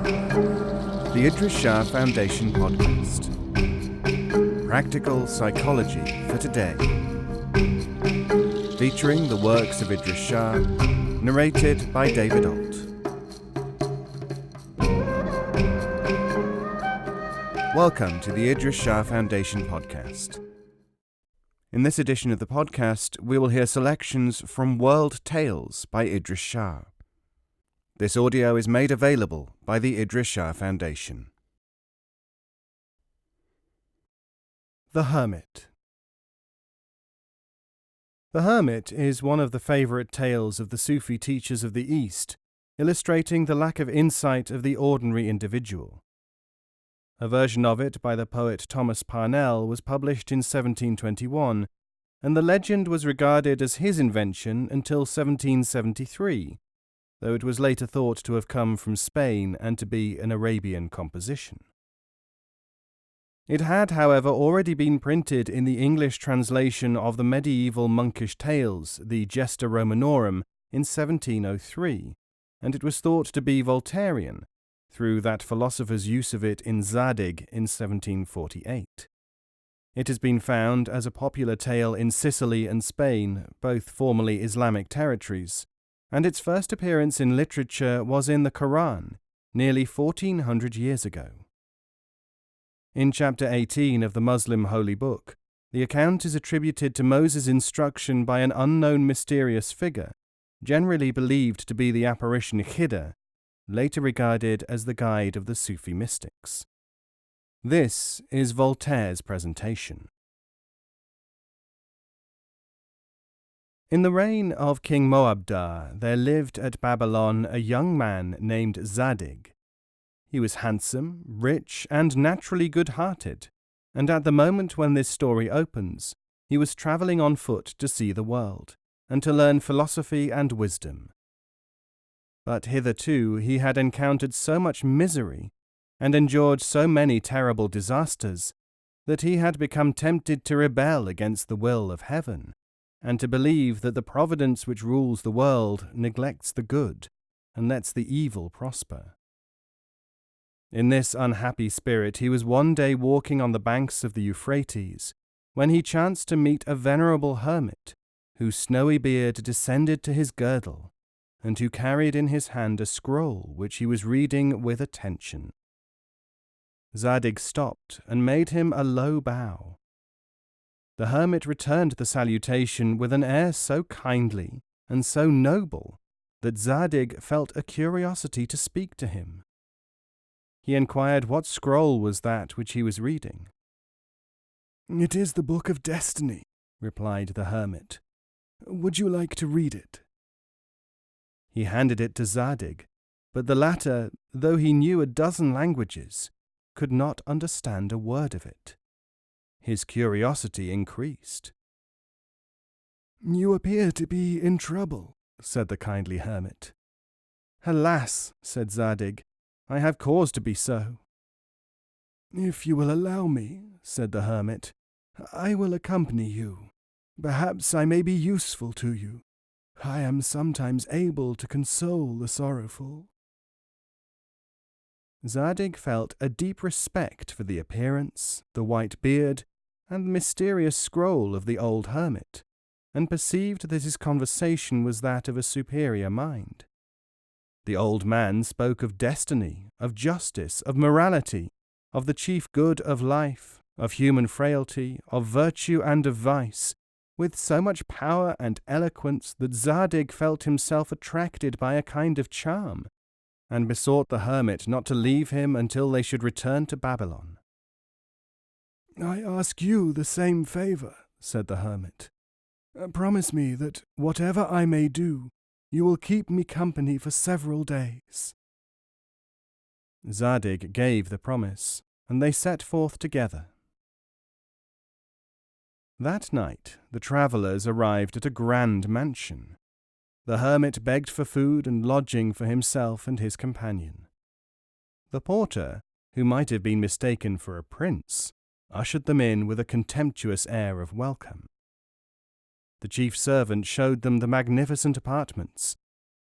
The Idries Shah Foundation podcast. Practical psychology for today. Featuring the works of Idries Shah, narrated by David Ault. Welcome to the Idries Shah Foundation podcast. In this edition of the podcast, we will hear selections from World Tales by Idries Shah. This audio is made available by the Idries Shah Foundation. The Hermit. The Hermit is one of the favourite tales of the Sufi teachers of the East, illustrating the lack of insight of the ordinary individual. A version of it by the poet Thomas Parnell was published in 1721, and the legend was regarded as his invention until 1773, though it was later thought to have come from Spain and to be an Arabian composition. It had, however, already been printed in the English translation of the medieval monkish tales, the Gesta Romanorum, in 1703, and it was thought to be Voltairean, through that philosopher's use of it in Zadig in 1748. It has been found as a popular tale in Sicily and Spain, both formerly Islamic territories, and its first appearance in literature was in the Quran, nearly 1400 years ago. In chapter 18 of the Muslim Holy Book, the account is attributed to Moses' instruction by an unknown mysterious figure, generally believed to be the apparition Khidr, later regarded as the guide of the Sufi mystics. This is Voltaire's presentation. In the reign of King Moabdar, there lived at Babylon a young man named Zadig. He was handsome, rich, and naturally good-hearted, and at the moment when this story opens, he was travelling on foot to see the world, and to learn philosophy and wisdom. But hitherto he had encountered so much misery, and endured so many terrible disasters, that he had become tempted to rebel against the will of heaven, and to believe that the providence which rules the world neglects the good, and lets the evil prosper. In this unhappy spirit he was one day walking on the banks of the Euphrates, when he chanced to meet a venerable hermit, whose snowy beard descended to his girdle, and who carried in his hand a scroll which he was reading with attention. Zadig stopped and made him a low bow. The hermit returned the salutation with an air so kindly and so noble that Zadig felt a curiosity to speak to him. He inquired what scroll was that which he was reading. "It is the Book of Destiny," replied the hermit. "Would you like to read it?" He handed it to Zadig, but the latter, though he knew a dozen languages, could not understand a word of it. His curiosity increased. "You appear to be in trouble," said the kindly hermit. "Alas," said Zadig, "I have cause to be so." "If you will allow me," said the hermit, "I will accompany you. Perhaps I may be useful to you. I am sometimes able to console the sorrowful." Zadig felt a deep respect for the appearance, the white beard, and the mysterious scroll of the old hermit, and perceived that his conversation was that of a superior mind. The old man spoke of destiny, of justice, of morality, of the chief good of life, of human frailty, of virtue and of vice, with so much power and eloquence that Zadig felt himself attracted by a kind of charm, and besought the hermit not to leave him until they should return to Babylon. "I ask you the same favour," said the hermit. "Promise me that whatever I may do, you will keep me company for several days." Zadig gave the promise, and they set forth together. That night the travellers arrived at a grand mansion. The hermit begged for food and lodging for himself and his companion. The porter, who might have been mistaken for a prince, ushered them in with a contemptuous air of welcome. The chief servant showed them the magnificent apartments,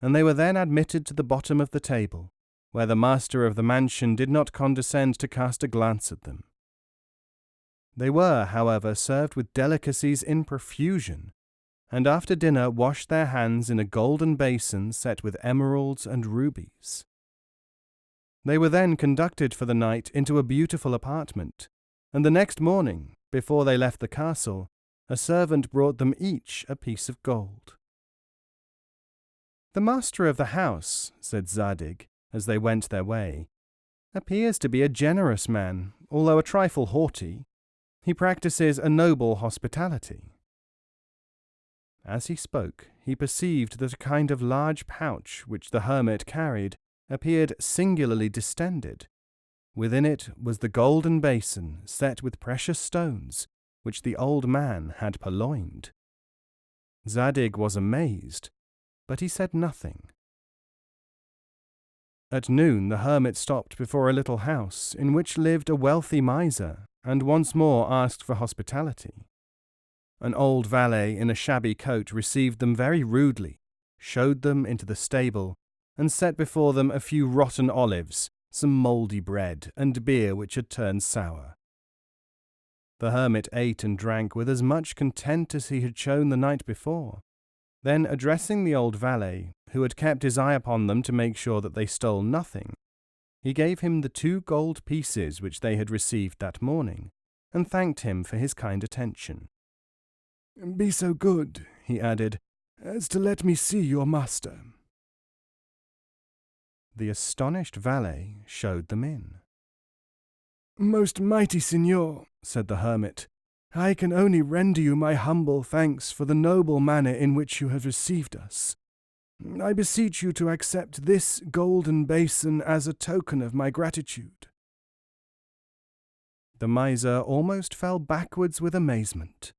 and they were then admitted to the bottom of the table, where the master of the mansion did not condescend to cast a glance at them. They were, however, served with delicacies in profusion, and after dinner washed their hands in a golden basin set with emeralds and rubies. They were then conducted for the night into a beautiful apartment, and the next morning, before they left the castle, a servant brought them each a piece of gold. "The master of the house," said Zadig, as they went their way, "appears to be a generous man, although a trifle haughty. He practices a noble hospitality." As he spoke, he perceived that a kind of large pouch which the hermit carried appeared singularly distended. Within it was the golden basin set with precious stones, which the old man had purloined. Zadig was amazed, but he said nothing. At noon the hermit stopped before a little house in which lived a wealthy miser, and once more asked for hospitality. An old valet in a shabby coat received them very rudely, showed them into the stable, and set before them a few rotten olives, some mouldy bread, and beer which had turned sour. The hermit ate and drank with as much content as he had shown the night before. Then, addressing the old valet, who had kept his eye upon them to make sure that they stole nothing, he gave him the 2 gold pieces which they had received that morning, and thanked him for his kind attention. "Be so good," he added, "as to let me see your master." The astonished valet showed them in. "Most mighty signor," said the hermit, "I can only render you my humble thanks for the noble manner in which you have received us. I beseech you to accept this golden basin as a token of my gratitude." The miser almost fell backwards with amazement.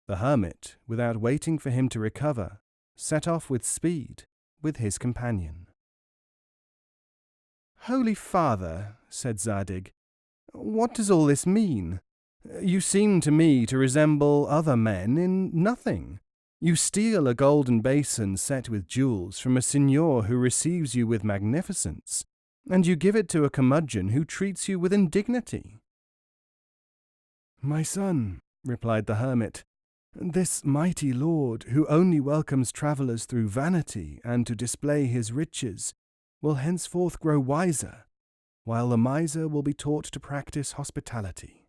The hermit, without waiting for him to recover, set off with speed with his companion. "Holy Father," said Zadig, "what does all this mean? You seem to me to resemble other men in nothing. You steal a golden basin set with jewels from a signor who receives you with magnificence, and you give it to a curmudgeon who treats you with indignity." "My son," replied the hermit, "this mighty lord, who only welcomes travellers through vanity and to display his riches, will henceforth grow wiser, while the miser will be taught to practice hospitality.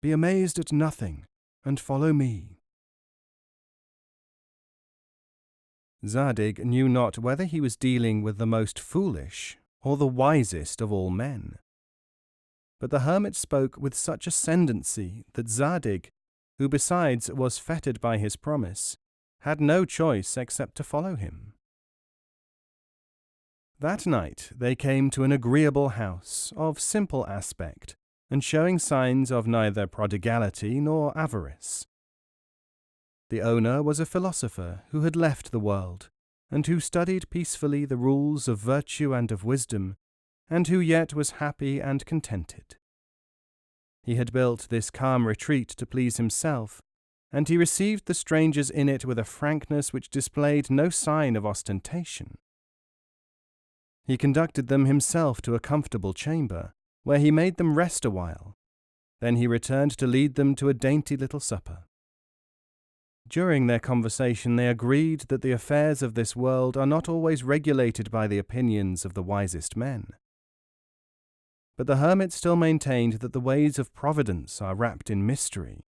Be amazed at nothing, and follow me." Zadig knew not whether he was dealing with the most foolish or the wisest of all men. But the hermit spoke with such ascendancy that Zadig, who besides was fettered by his promise, had no choice except to follow him. That night they came to an agreeable house, of simple aspect, and showing signs of neither prodigality nor avarice. The owner was a philosopher who had left the world, and who studied peacefully the rules of virtue and of wisdom, and who yet was happy and contented. He had built this calm retreat to please himself, and he received the strangers in it with a frankness which displayed no sign of ostentation. He conducted them himself to a comfortable chamber, where he made them rest a while. Then he returned to lead them to a dainty little supper. During their conversation they agreed that the affairs of this world are not always regulated by the opinions of the wisest men. But the hermit still maintained that the ways of Providence are wrapped in mystery,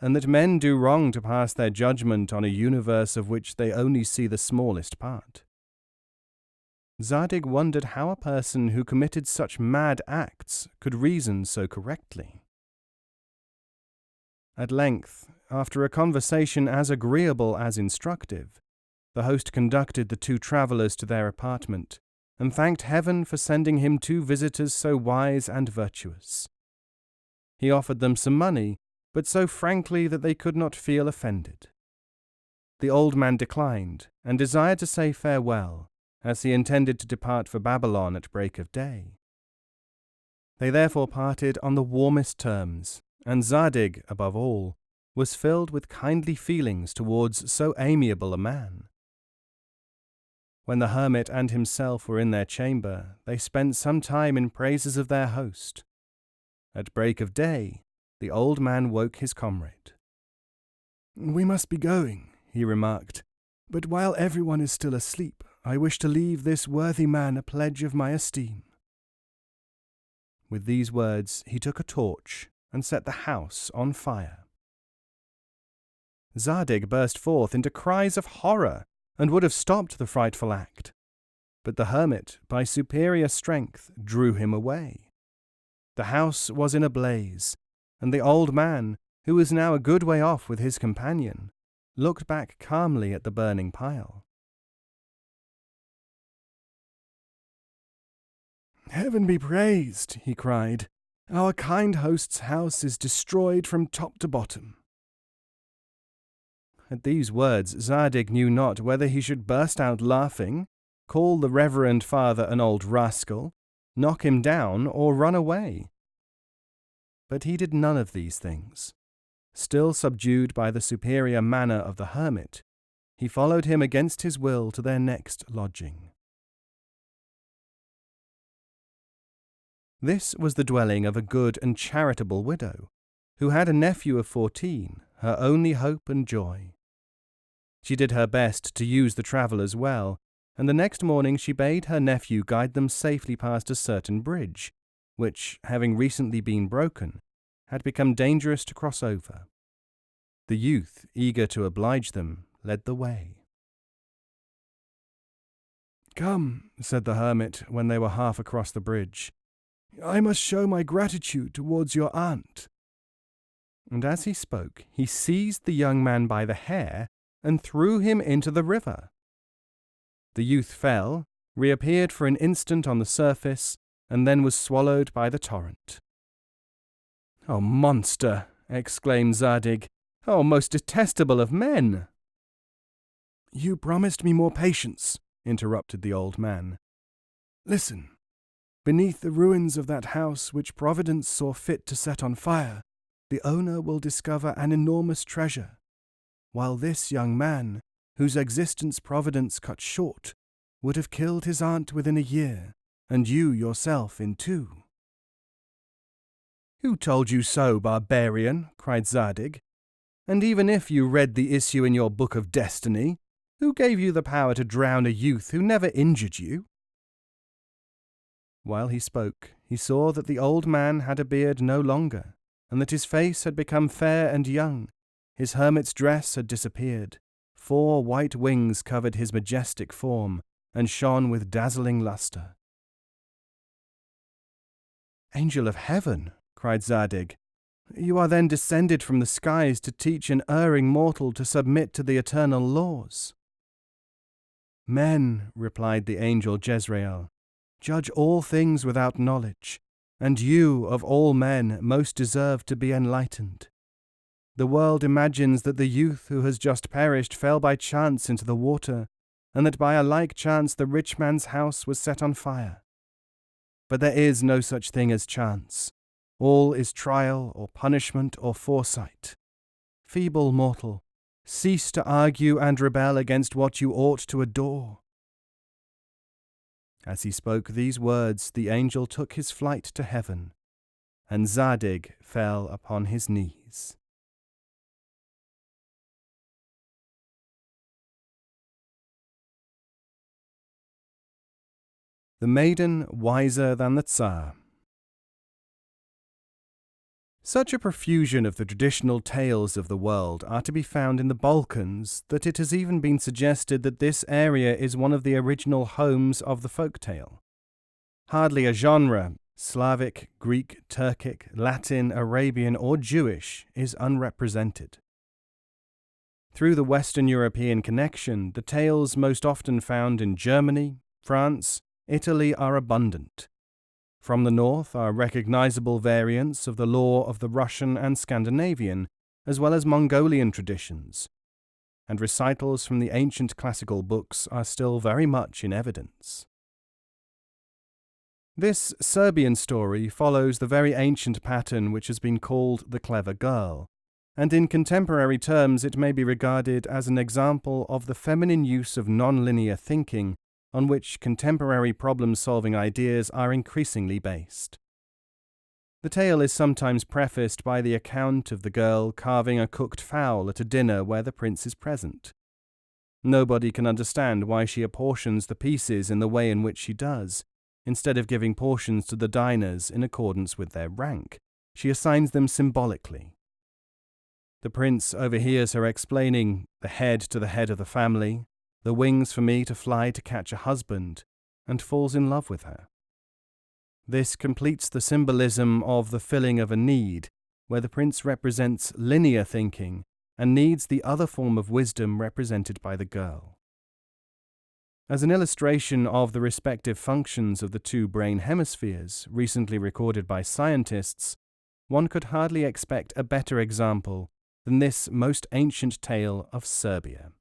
and that men do wrong to pass their judgment on a universe of which they only see the smallest part. Zadig wondered how a person who committed such mad acts could reason so correctly. At length, after a conversation as agreeable as instructive, the host conducted the 2 travellers to their apartment, and thanked heaven for sending him 2 visitors so wise and virtuous. He offered them some money, but so frankly that they could not feel offended. The old man declined, and desired to say farewell, as he intended to depart for Babylon at break of day. They therefore parted on the warmest terms, and Zadig, above all, was filled with kindly feelings towards so amiable a man. When the hermit and himself were in their chamber, they spent some time in praises of their host. At break of day, the old man woke his comrade. "We must be going," he remarked, "but while everyone is still asleep, I wish to leave this worthy man a pledge of my esteem." With these words, he took a torch and set the house on fire. Zadig burst forth into cries of horror and would have stopped the frightful act. But the hermit, by superior strength, drew him away. The house was in a blaze, and the old man, who was now a good way off with his companion, looked back calmly at the burning pile. "Heaven be praised," he cried. "Our kind host's house is destroyed from top to bottom." At these words, Zadig knew not whether he should burst out laughing, call the reverend father an old rascal, knock him down, or run away. But he did none of these things. Still subdued by the superior manner of the hermit, he followed him against his will to their next lodging. This was the dwelling of a good and charitable widow, who had a nephew of 14, her only hope and joy. She did her best to use the travellers well, and the next morning she bade her nephew guide them safely past a certain bridge, which, having recently been broken, had become dangerous to cross over. The youth, eager to oblige them, led the way. "Come," said the hermit when they were half across the bridge, "I must show my gratitude towards your aunt." And as he spoke, he seized the young man by the hair and threw him into the river. The youth fell, reappeared for an instant on the surface, and then was swallowed by the torrent. "Oh, monster!" exclaimed Zadig. "Oh, most detestable of men!" "You promised me more patience," interrupted the old man. "Listen. Beneath the ruins of that house which Providence saw fit to set on fire, the owner will discover an enormous treasure, while this young man, whose existence Providence cut short, would have killed his aunt within a year, and you yourself in 2. "Who told you so, barbarian?" cried Zadig. "And even if you read the issue in your book of destiny, who gave you the power to drown a youth who never injured you?" While he spoke, he saw that the old man had a beard no longer, and that his face had become fair and young. His hermit's dress had disappeared. 4 white wings covered his majestic form and shone with dazzling lustre. "Angel of heaven!" cried Zadig. "You are then descended from the skies to teach an erring mortal to submit to the eternal laws." "Men," replied the angel Jezreel, "judge all things without knowledge, and you, of all men, most deserve to be enlightened. The world imagines that the youth who has just perished fell by chance into the water, and that by a like chance the rich man's house was set on fire. But there is no such thing as chance. All is trial or punishment or foresight. Feeble mortal, cease to argue and rebel against what you ought to adore." As he spoke these words, the angel took his flight to heaven, and Zadig fell upon his knees. The maiden wiser than the Tsar. Such a profusion of the traditional tales of the world are to be found in the Balkans that it has even been suggested that this area is one of the original homes of the folk tale. Hardly a genre, Slavic, Greek, Turkic, Latin, Arabian, or Jewish, is unrepresented. Through the Western European connection, the tales most often found in Germany, France, Italy are abundant. From the north are recognizable variants of the lore of the Russian and Scandinavian, as well as Mongolian traditions, and recitals from the ancient classical books are still very much in evidence. This Serbian story follows the very ancient pattern which has been called the clever girl, and in contemporary terms it may be regarded as an example of the feminine use of non-linear thinking on which contemporary problem-solving ideas are increasingly based. The tale is sometimes prefaced by the account of the girl carving a cooked fowl at a dinner where the prince is present. Nobody can understand why she apportions the pieces in the way in which she does. Instead of giving portions to the diners in accordance with their rank, she assigns them symbolically. The prince overhears her explaining the head to the head of the family, the wings for me to fly to catch a husband, and falls in love with her. This completes the symbolism of the filling of a need, where the prince represents linear thinking and needs the other form of wisdom represented by the girl. As an illustration of the respective functions of the two brain hemispheres, recently recorded by scientists, one could hardly expect a better example than this most ancient tale of Serbia.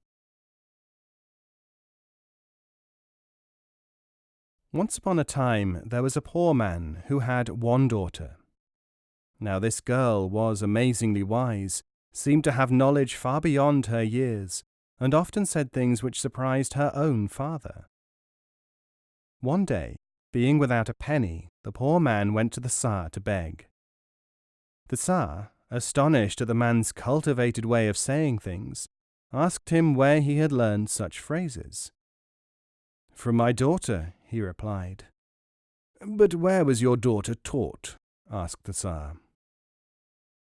Once upon a time, there was a poor man who had one daughter. Now this girl was amazingly wise, seemed to have knowledge far beyond her years, and often said things which surprised her own father. One day, being without a penny, the poor man went to the Tsar to beg. The Tsar, astonished at the man's cultivated way of saying things, asked him where he had learned such phrases. "From my daughter," he replied. "But where was your daughter taught?" asked the Tsar.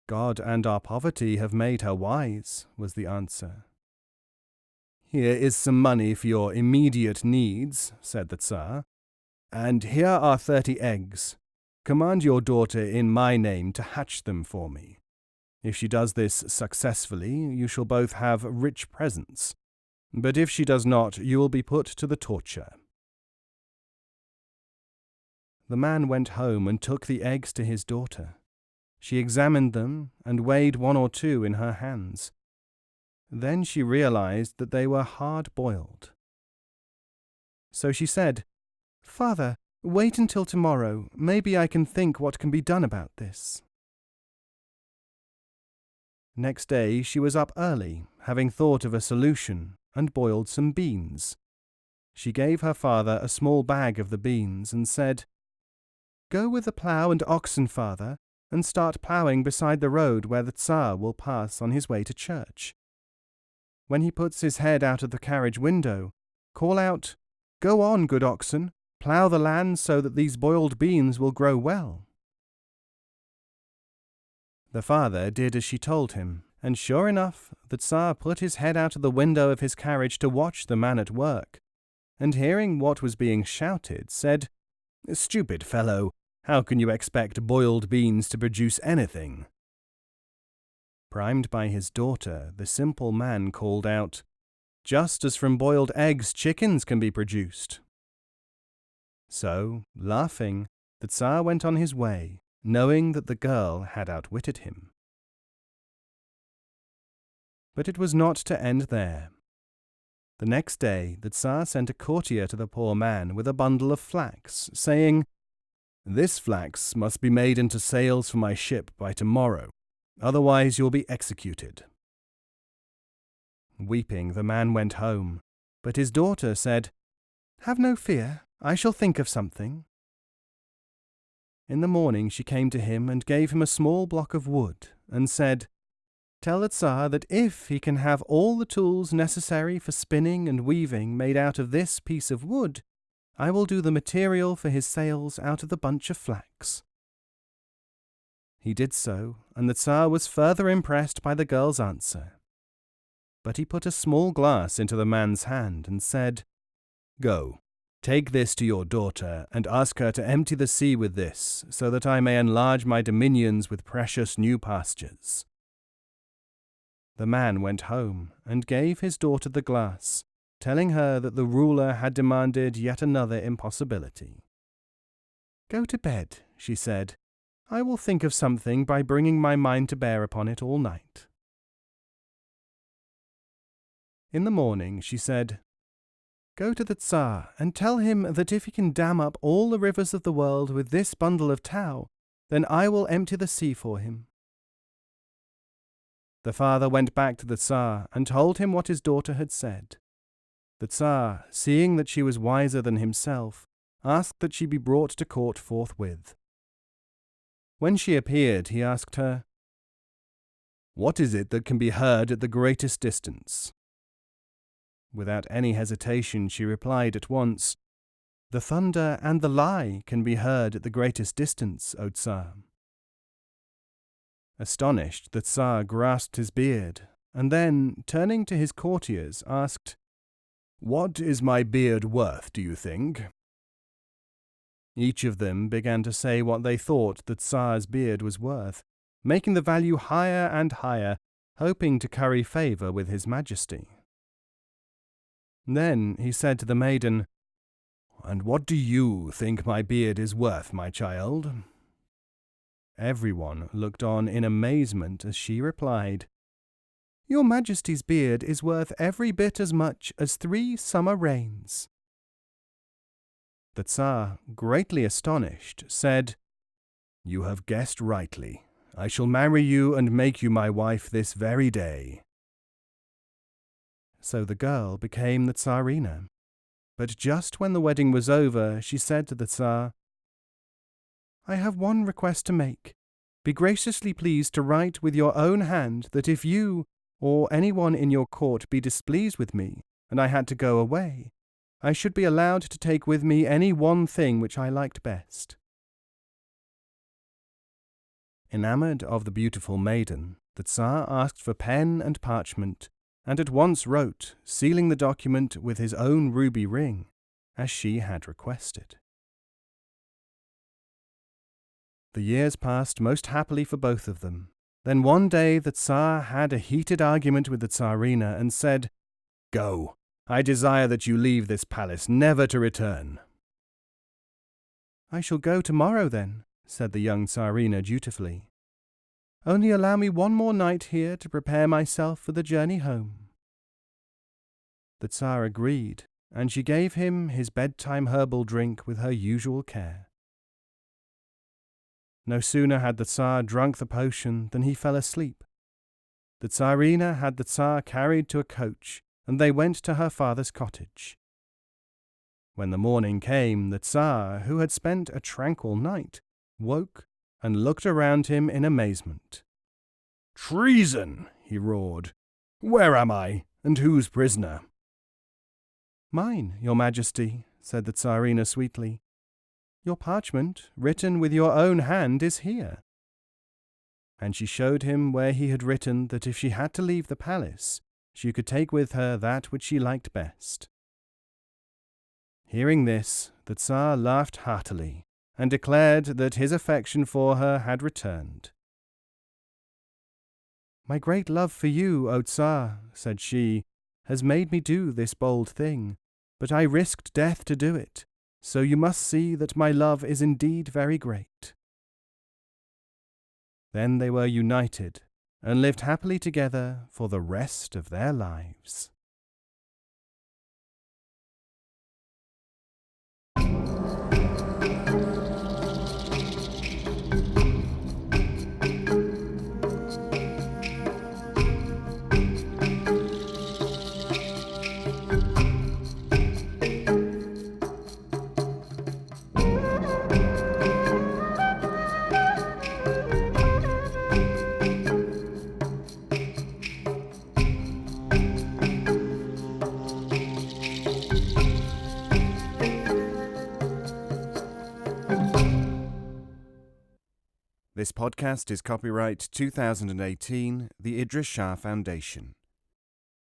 "God and our poverty have made her wise," was the answer. "Here is some money for your immediate needs," said the Tsar, "and here are 30 eggs. Command your daughter in my name to hatch them for me. If she does this successfully, you shall both have rich presents. But if she does not, you will be put to the torture." The man went home and took the eggs to his daughter. She examined them and weighed 1 or 2 in her hands. Then she realized that they were hard-boiled. So she said, "Father, wait until tomorrow. Maybe I can think what can be done about this." Next day she was up early, having thought of a solution, and boiled some beans. She gave her father a small bag of the beans and said, "Go with the plough and oxen, father, and start ploughing beside the road where the Tsar will pass on his way to church. When he puts his head out of the carriage window, call out, 'Go on, good oxen, plough the land so that these boiled beans will grow well.'" The father did as she told him, and sure enough, the Tsar put his head out of the window of his carriage to watch the man at work, and hearing what was being shouted, said, "Stupid fellow, how can you expect boiled beans to produce anything?" Primed by his daughter, the simple man called out, "Just as from boiled eggs chickens can be produced." So, laughing, the Tsar went on his way, knowing that the girl had outwitted him. But it was not to end there. The next day, the Tsar sent a courtier to the poor man with a bundle of flax, saying, "This flax must be made into sails for my ship by tomorrow, otherwise you'll be executed." Weeping, the man went home, but his daughter said, "Have no fear, I shall think of something." In the morning she came to him and gave him a small block of wood, and said, "Tell the Tsar that if he can have all the tools necessary for spinning and weaving made out of this piece of wood, I will do the material for his sails out of the bunch of flax." He did so, and the Tsar was further impressed by the girl's answer. But he put a small glass into the man's hand and said, "Go, take this to your daughter and ask her to empty the sea with this, so that I may enlarge my dominions with precious new pastures." The man went home and gave his daughter the glass, telling her that the ruler had demanded yet another impossibility. "Go to bed," she said. "I will think of something by bringing my mind to bear upon it all night." In the morning she said, "Go to the Tsar and tell him that if he can dam up all the rivers of the world with this bundle of tow, then I will empty the sea for him." The father went back to the Tsar and told him what his daughter had said. The Tsar, seeing that she was wiser than himself, asked that she be brought to court forthwith. When she appeared, he asked her, "What is it that can be heard at the greatest distance?" Without any hesitation, she replied at once, "The thunder and the lie can be heard at the greatest distance, O Tsar." Astonished, the Tsar grasped his beard, and then, turning to his courtiers, asked, "What is my beard worth, do you think?" Each of them began to say what they thought the Tsar's beard was worth, making the value higher and higher, hoping to curry favour with his majesty. Then he said to the maiden, "And what do you think my beard is worth, my child?" Everyone looked on in amazement as she replied, "Your Majesty's beard is worth every bit as much as 3 summer rains." The Tsar, greatly astonished, said, "You have guessed rightly. I shall marry you and make you my wife this very day." So the girl became the Tsarina. But just when the wedding was over, she said to the Tsar, "I have one request to make. Be graciously pleased to write with your own hand that if you, or anyone in your court, be displeased with me, and I had to go away, I should be allowed to take with me any one thing which I liked best." Enamoured of the beautiful maiden, the Tsar asked for pen and parchment, and at once wrote, sealing the document with his own ruby ring, as she had requested. The years passed most happily for both of them. Then one day the Tsar had a heated argument with the Tsarina and said, "Go, I desire that you leave this palace, never to return." "I shall go tomorrow then," said the young Tsarina dutifully. "Only allow me one more night here to prepare myself for the journey home." The Tsar agreed, and she gave him his bedtime herbal drink with her usual care. No sooner had the Tsar drunk the potion than he fell asleep. The Tsarina had the Tsar carried to a coach, and they went to her father's cottage. When the morning came, the Tsar, who had spent a tranquil night, woke and looked around him in amazement. "Treason!" he roared. "Where am I, and whose prisoner?" "Mine, your Majesty," said the Tsarina sweetly. "Your parchment, written with your own hand, is here." And she showed him where he had written that if she had to leave the palace, she could take with her that which she liked best. Hearing this, the Tsar laughed heartily, and declared that his affection for her had returned. "My great love for you, O Tsar," said she, "has made me do this bold thing, but I risked death to do it, so you must see that my love is indeed very great." Then they were united, and lived happily together for the rest of their lives. This podcast is copyright 2018, the Idries Shah Foundation.